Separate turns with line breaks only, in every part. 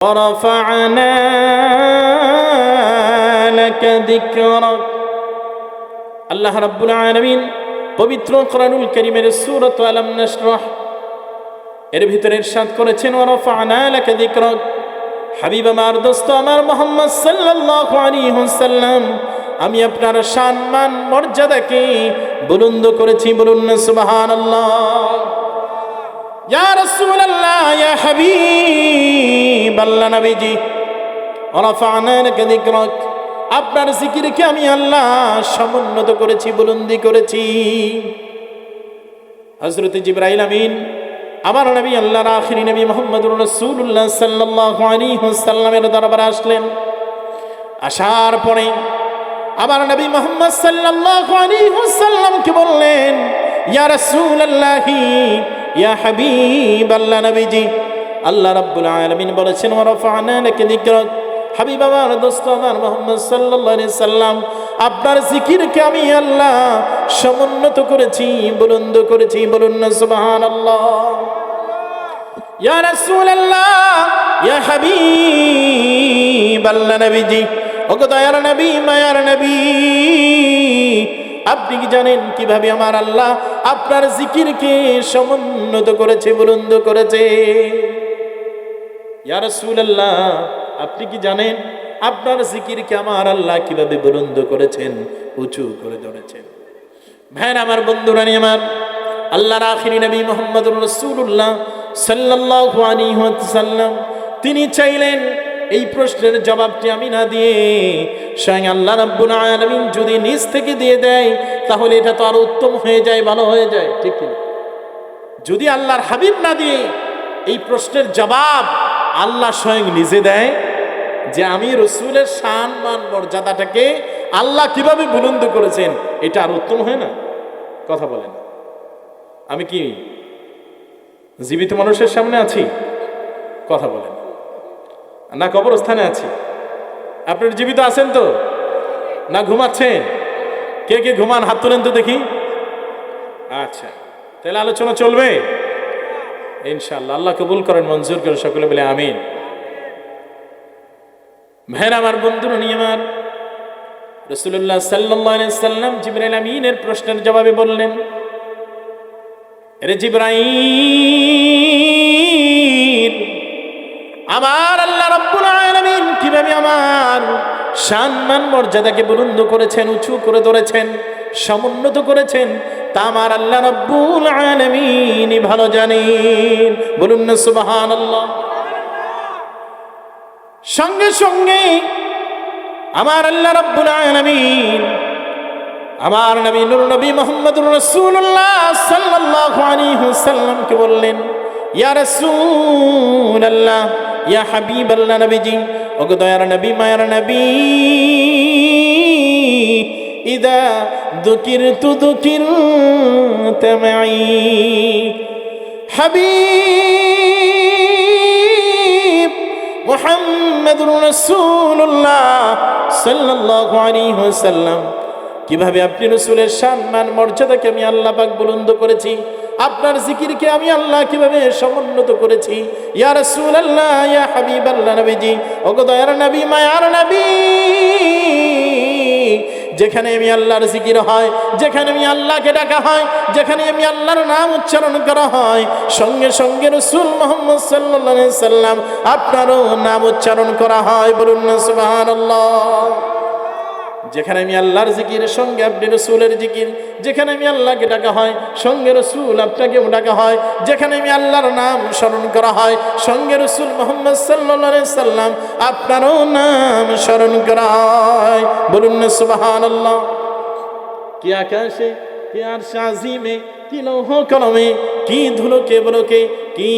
ورفعنا لك ذكرك আল্লাহ রাব্বুল আলামিন পবিত্র কোরআনুল কারীমের সূরা আলাম নাশরাহ এর ভিতরে ইরশাদ করেছেন ওয়ারাফা'না লাকা যিকরাক। হাবিব আমার, দোস্ত আমার মুহাম্মদ সাল্লাল্লাহু আলাইহি ওয়াসাল্লাম, আমি আপনার সম্মান মর্যাদাকে বুলন্দ করেছি। বলুন না সুবহানাল্লাহ। ইয়া রাসূলুল্লাহ, ইয়া হাবিব আল্লাহ নবীজি, ওয়ারাফা'না লাকা যিকরাক, আপনার জিকিরকে আমি আল্লাহ সমুন্নত করেছি, বুলন্দি করেছি। হযরত জিবরাইল আমিন আমার নবী, আল্লাহর আখিরি নবী মুহাম্মদুর রাসূলুল্লাহ সাল্লাল্লাহু আলাইহি ওয়াসাল্লামের দরবারে আসলেন। আসার পরে আমার নবী মুহাম্মদ সাল্লাল্লাহু আলাইহি ওয়াসাল্লামকে বললেন, ইয়া রাসূলুল্লাহ, ইয়া হাবিব আল্লাহ নবীজি, আল্লাহ রাব্বুল আলামিন বলেছেন ওয়ারাফা'না লাকা যিকরাক। হাবিব আমার, দোস্ত আমার মুহাম্মদ সাল্লাল্লাহু আলাইহি সাল্লাম, আপনার জিকিরকে আমি আল্লাহ সমুন্নত করেছি, বুলন্দ করেছি। বলুন না সুবহানাল্লাহ। ইয়া রাসূলুল্লাহ, ইয়া হাবিব আল্লাহ নবীজি, ওগো দয়ার নবী, মায়ার নবী, আপনি কি জানেন কিভাবে আমার আল্লাহ আপনার জিকিরকে সমুন্নত করেছে, বুলন্দ করেছে? ইয়া রাসূলুল্লাহ, আপনি কি জানেন আপনার জিকিরকে আমার আল্লাহ কিভাবে বুলন্দ করেছেন, উঁচু করে ধরেছেন? ভাইরা আমার, বন্ধুরা আমার, আল্লাহর আখিরি নবী মুহাম্মদুর রাসূলুল্লাহ সাল্লাল্লাহু আলাইহি ওয়াসাল্লাম, তিনি চাইলেন এই প্রশ্নের জবাবটি আমি না দিয়ে স্বয়ং আল্লাহ রাব্বুল আলামিন যদি নিজ থেকে দিয়ে দেয়, তাহলে এটা তো আরো উত্তম হয়ে যায়, ভালো হয়ে যায়, ঠিক কি? যদি আল্লাহর হাবিব না দিয়ে এই প্রশ্নের জবাব আল্লাহ স্বয়ং নিজে দেয়, যে আমি রসুলের সম্মান মর্যাদাটাকে আল্লাহ কিভাবে বুলন্দ করেছেন, এটা আর উত্তম হয় না? কথা বলেন। আমি কি জীবিত মানুষের সামনে আছি? কথা বলেন। না কবরস্থানে আছি? আপনার জীবিত আছেন তো? না ঘুমাচ্ছেন? কে কে ঘুমান হাত তোলেন তো দেখি। আচ্ছা, তাহলে আলোচনা চলবে ইনশাআল্লাহ। আল্লাহ কবুল করেন, মঞ্জুর করেন, সকলে বলে আমিন। ভাইরা আমার, বন্ধুরা আমার, রাসূলুল্লাহ সাল্লাল্লাহু আলাইহি ওয়াসাল্লাম জিবরাইল আমিনের প্রশ্নের জবাবে বললেন, আরে জিবরাইল, আমার আল্লাহ রাব্বুল আলামিন কিভাবে আমার সম্মান মর্যাদাকে বুলন্দ করেছেন, উঁচু করে ধরেছেন, সমুন্নত করেছেন, তা আমার আল্লাহ রাব্বুল আলামিন ভালো জানেন। বলুন না সুবহানাল্লাহ। সঙ্গে সঙ্গে আমার আল্লাহ রাব্বুল আলামিন আমার নবী নূর নবী মুহাম্মদুর রাসূলুল্লাহ সাল্লাল্লাহু আলাইহি ওয়াসাল্লামকে বললেন, ইয়া রাসূলুল্লাহ, ইয়া হাবিবাল্লাহ নবীজি, ওগো দয়ার নবী, মায়ার নবী, ইদা যুকিরতু যুকিরতা মাই, হাবিব মুহাম্মদুর রাসূলুল্লাহ সাল্লাল্লাহু আলাইহি ওয়াসাল্লাম, কিভাবে আপনি রাসূলের সম্মান মর্যাদাকে আমি আল্লাহ পাক বুলন্দ করেছি, আপনার জিকিরকে আমি আল্লাহ কিভাবে সমুন্নত করেছি। ইয়া রাসূলুল্লাহ, ইয়া হাবিবাল্লাহ নবীজি, ওগো দয়ার নবী, মায়ার নবী, যেখানে আমি আল্লাহর জিকির হয়, যেখানে আমি আল্লাহকে ডাকা হয়, যেখানে আমি আল্লাহর নাম উচ্চারণ করা হয়, সঙ্গে সঙ্গে রাসূল মুহাম্মদ সাল্লাল্লাহু আলাইহি সাল্লাম আপনারও নাম উচ্চারণ করা হয়। বলুন না সুবহানাল্লাহ। যেখানে আমি আল্লাহর জিকির, সঙ্গে আপনি রাসূলের জিকির, যেখানে আমি আল্লাহকে ডাকা হয়, সঙ্গে রাসূল আপনাকেও ডাকা হয়, যেখানে আমি আল্লাহর নাম স্মরণ করা হয়, সঙ্গে রাসূল মুহাম্মদ সাল্লাল্লাহু আলাইহি সাল্লাম আপনারও নাম স্মরণ করা হয়। বলুন না সুবহানাল্লাহ। কি আকাশে, কি আরশে আজিমে, কি লৌহ কলমে, কি ধুলোকে বলকে, কি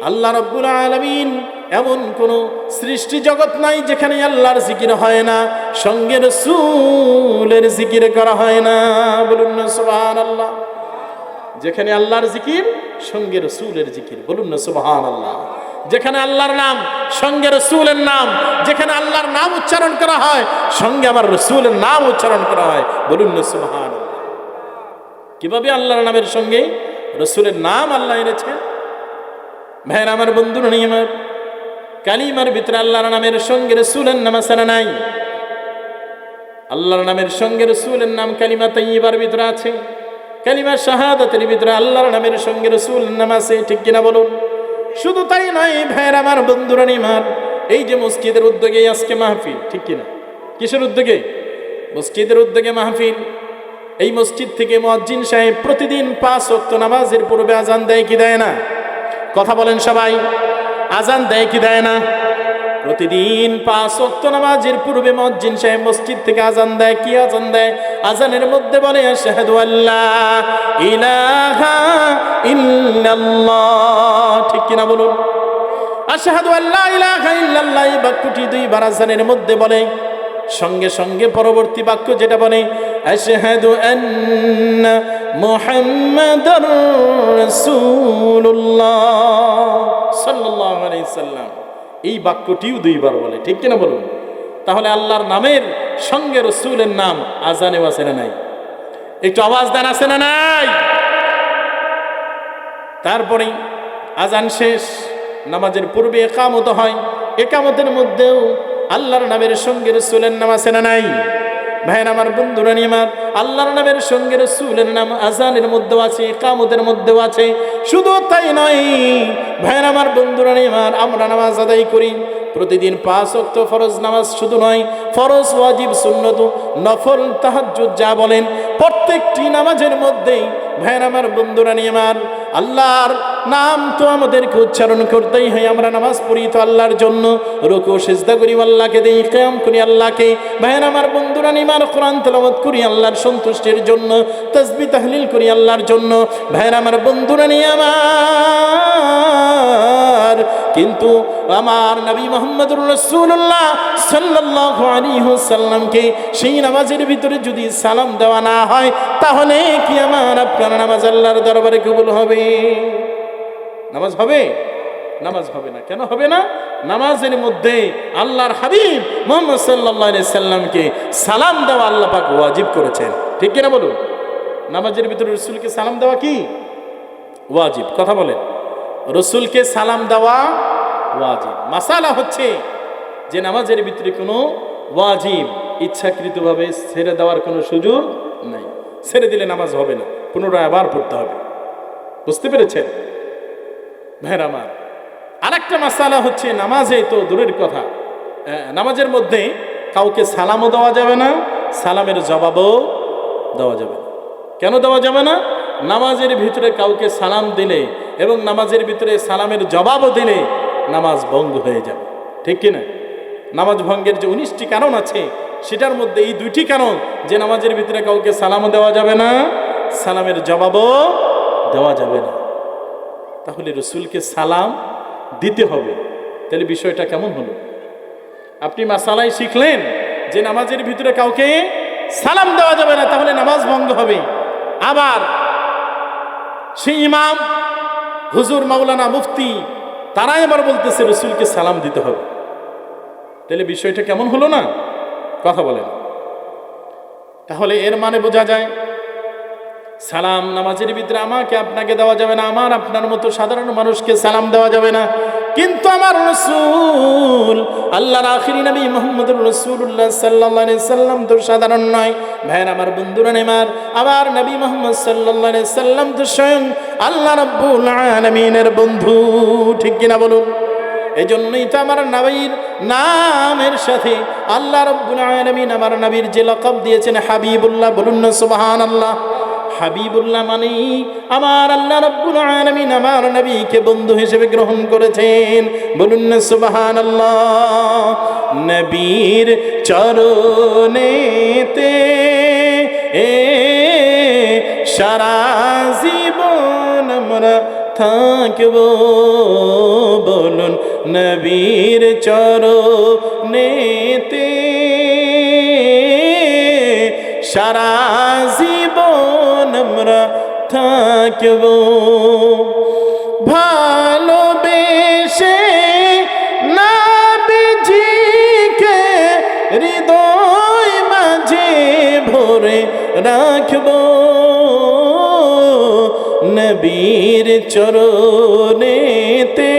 আল্লাহ রাব্বুল আলামিন, এমন কোন সৃষ্টি জগৎ নাই যেখানে আল্লাহর জিকির হয় না, সঙ্গে রাসূলের জিকির করা হয় না। বলুন না সুবহানাল্লাহ। যেখানে আল্লাহর জিকির, সঙ্গে রাসূলের জিকির। বলুন না সুবহানাল্লাহ। যেখানে আল্লাহর নাম, সঙ্গে রাসূলের নাম, যেখানে আল্লাহর নাম উচ্চারণ করা হয়, সঙ্গে আমার রাসূলের নাম উচ্চারণ করা হয়। বলুন না সুবহানাল্লাহ। কিভাবে আল্লাহর নামের সঙ্গে রাসূলের নাম আল্লাহ এনেছেন? ভাইরা আমার, বন্ধুরা আমার, কালিমার ভিতরে আল্লাহর নামের সঙ্গে রাসূলের নাম আছে না নাই? আল্লাহর নামের সঙ্গে রাসূলের নাম কালিমা তাইয়্যিবার ভিতরে আছে। কালিমা শাহাদাতের ভিতরে আল্লাহর নামের সঙ্গে রাসূলের নাম আছে, ঠিক কিনা বলুন? শুধু তাই নয় ভাইয়ের আমার, বন্ধুরা আমার, এই যে মসজিদের উদ্যোগে আজকে মাহফিল, ঠিক কিনা? কিসের উদ্যোগে? মসজিদের উদ্যোগে মাহফিল। এই মসজিদ থেকে মুয়াজ্জিন সাহেব প্রতিদিন 5 ওয়াক্ত নামাজের পূর্বে আজান দেয় কি দেয় না? কথা বলেন সবাই, আজান দেয় কি দেয় না? প্রতিদিন 5 ওয়াক্ত নামাজের পূর্বে মুয়াজ্জিন সাহেব মসজিদ থেকে আজান দেয়। কি আজান দেয়? আজানের মধ্যে বলে আশহাদু আল্লা ইলাহা ইল্লাল্লাহ, ঠিক কিনা বলুন? আশহাদু আল্লা ইলাহা ইল্লাল্লাহ এই বাক্যটি 2 বার আজানের মধ্যে বলে। সঙ্গে সঙ্গে পরবর্তী বাক্য যেটা বলে আশহাদু আন্না মুহাম্মাদার রাসূলুল্লাহ সাল্লাল্লাহু আলাইহি সাল্লাম, এই বাক্যটিও 2 বার বলে, ঠিক কিনা বলুন? তাহলে আল্লাহর নামের সঙ্গে রাসূলের নাম আজানে আছে না নাই? একটু আওয়াজ দেন, আছে না নাই? তারপরে আজান শেষ, নামাজের পূর্বে ইকামত হয়। ইকামতের মধ্যেও আল্লাহর নামের সঙ্গে রাসূলের নাম আছে না নাই? ভাইয়ের আমার, বন্ধুরা আমার, আল্লাহর নামের সঙ্গে রাসূলের নাম আজানের মধ্যেও আছে, ইকামতের মধ্যেও আছে। শুধু তাই নয় ভাইয়ের আমার, বন্ধুরা আমার, আমরা নামাজ আদায় করি প্রতিদিন 5 ওয়াক্ত ফরজ নামাজ। শুধু নয়, ফরজ, ওয়াজিব, সুন্নত, নফল, তাহাজ্জুদ যা বলেন প্রত্যেকটি নামাজের মধ্যেই ভাইয়ের আমার, বন্ধুরা আমার, আল্লাহর নাম তো আমাদেরকে উচ্চারণ করতেই হয়। আমরা নামাজ পড়ি তো আল্লাহর জন্য, রুকু সিজদা করি আল্লাহকে, দেই কিয়াম করি আল্লাহকে। ভাইয়ের আমার, বন্ধুরা আমার, কোরআন তেলাওয়াত করি আল্লাহর সন্তুষ্টির জন্য, তাসবিহ তাহলিল করি আল্লাহর জন্য। ভাইয়ের আমার, বন্ধুরা আমার, কিন্তু আমার নবী মুহাম্মদুর রাসূলুল্লাহ সাল্লাল্লাহু আলাইহি ওয়াসাল্লামকে সেই নামাজের ভিতরে যদি সালাম দেওয়া না হয়, তাহলে কি আমার আপনার নামাজ আল্লাহর দরবারে কবুল হবে? নামাজ হবে? নামাজ হবে না। কেন হবে না? নামাজের মধ্যে আল্লাহর হাবিব মুহাম্মদ সাল্লাল্লাহু আলাইহি সাল্লামকে সালাম দেওয়া আল্লাহ পাক ওয়াজিব করেছেন, ঠিক কিনা বলুন? নামাজের ভিতরে রাসূলকে সালাম দেওয়া কি ওয়াজিব? কথা বলেন, রাসূলকে সালাম দেওয়া ওয়াজিব। মাসালা হচ্ছে যে নামাজের ভিতরে কোনো ওয়াজিব ইচ্ছাকৃতভাবে ছেড়ে দেওয়ার কোনো সুযোগ নাই। ছেড়ে দিলে নামাজ হবে না, পুনরায় আবার পড়তে হবে। বুঝতে পেরেছেন ভাইরা আমার? আরেকটা মাসালা হচ্ছে, নামাজে তো দূরের কথা, নামাজের মধ্যে কাউকে সালামও দেওয়া যাবে না, সালামের জবাবও দেওয়া যাবে না। কেন দেওয়া যাবে না? নামাজের ভিতরে কাউকে সালাম দিলে এবং নামাজের ভিতরে সালামের জবাবও দিলে নামাজ ভঙ্গ হয়ে যাবে, ঠিক কিনা? নামাজ ভঙ্গের যে 19টি কারণ আছে, সেটার মধ্যে এই 2টি কারণ, যে নামাজের ভিতরে কাউকে সালামও দেওয়া যাবে না, সালামের জবাবও দেওয়া যাবে না। তাহলে রাসূলকে সালাম দিতে হবে। তাহলে বিষয়টা কেমন হলো? আপনি মাসালাই শিখলেন যে নামাজের ভিতরে কাউকে সালাম দেওয়া যাবে না, তাহলে নামাজ ভঙ্গ হবে। আবার সেই ইমাম, হুজুর, মাওলানা, মুফতি, তারা এবার বলতেছে রাসূলকে সালাম দিতে হবে। তাহলে বিষয়টা কেমন হলো না? কথা বলেন। তাহলে এর মানে বোঝা যায় সালাম নামাজের ভিতরে আমাকে আপনাকে দেওয়া যাবে না, আমার আপনার মতো সাধারণ মানুষকে সালাম দেওয়া যাবে না। কিন্তু আমার রাসূল, আল্লাহর আখিরি নবী মুহাম্মদুর রাসূলুল্লাহ সাল্লাল্লাহু আলাইহি সাল্লাম তো সাধারণ নয়। ভাইয়ের আমার, বন্ধুরা আমার নবী মুহাম্মদ সাল্লাল্লাহু আলাইহি সাল্লাম তো স্বয়ং আল্লাহ রাব্বুল আলামিনের বন্ধু, ঠিক কিনা বলুন? এই জন্যই তো আমার নবীর নামের সাথে আল্লাহ রাব্বুল আলামিন আমার নবীর যে লকব দিয়েছেন হাবিবুল্লাহ, বলুন না সুবহানাল্লাহ। হাবিবুল্লাহ মানে আমার আল্লাহ রাব্বুল আলামিন আমার নবীকে বন্ধু হিসেবে গ্রহণ করেছেন, বলুন না সুবহানাল্লাহ। নবীর চরণেতে সারা জীবন আমরা থাকব, বলুন নবীর চরণেতে সারা জীবন আমরা থাকব। ভালোবেসে নবীজিকে হৃদয় মাঝে ভরে রাখব, নবীর চরণেতে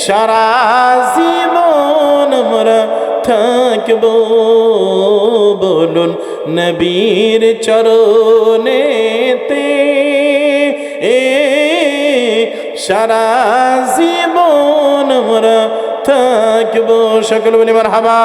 সারা জীবন আমরা থাকব বলুন নবীর চরণেতে সারা জীবন আমরা থাকব সকল বলি মারহাবা।